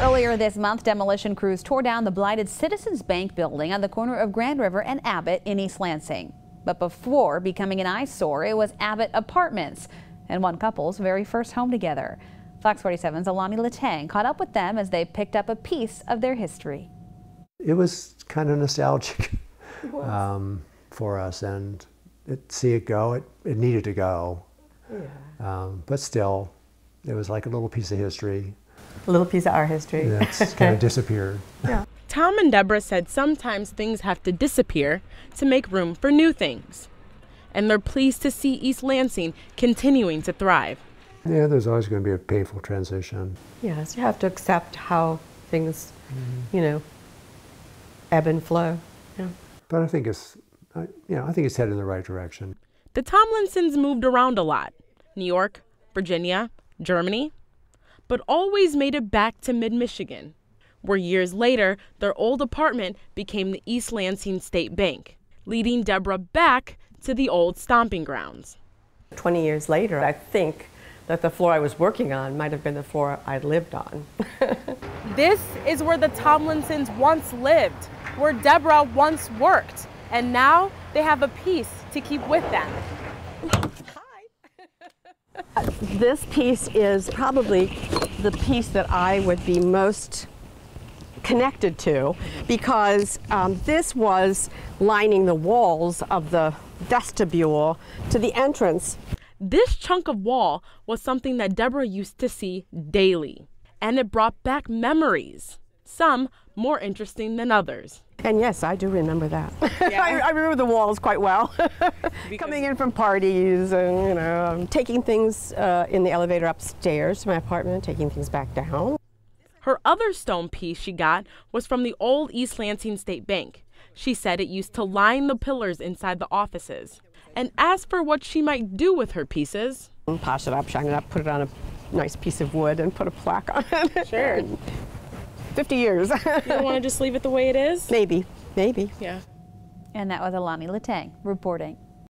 Earlier this month, demolition crews tore down the Blighted Citizens Bank building on the corner of Grand River and Abbot in East Lansing. But before becoming an eyesore, it was Abbot Apartments and one couple's very first home together. Fox 47's Alani Latang caught up with them as they picked up a piece of their history. It was kind of nostalgic for us, and see it go. It needed to go, but still, it was like a little piece of history. A little piece of our history. That's kind of disappeared. Yeah. Tom and Deborah said sometimes things have to disappear to make room for new things. And they're pleased to see East Lansing continuing to thrive. Yeah, there's always going to be a painful transition. Yes, you have to accept how things, ebb and flow. Yeah. But I think it's headed in the right direction. The Tomlinsons moved around a lot. New York, Virginia, Germany, but always made it back to mid-Michigan, where years later, their old apartment became the East Lansing State Bank, leading Deborah back to the old stomping grounds. 20 years later, I think that the floor I was working on might have been the floor I lived on. This is where the Tomlinsons once lived, where Deborah once worked, and now they have a piece to keep with them. This piece is probably the piece that I would be most connected to, because this was lining the walls of the vestibule to the entrance. This chunk of wall was something that Deborah used to see daily, and it brought back memories, some more interesting than others. And yes, I do remember that. Yeah. I remember the walls quite well. Coming in from parties and, taking things in the elevator upstairs to my apartment, taking things back down. Her other stone piece she got was from the old East Lansing State Bank. She said it used to line the pillars inside the offices. And as for what she might do with her pieces, Polish it up, shine it up, put it on a nice piece of wood and put a plaque on it. Sure. 50 years. You don't want to just leave it the way it is? Maybe. Yeah. And that was Alani Latang reporting.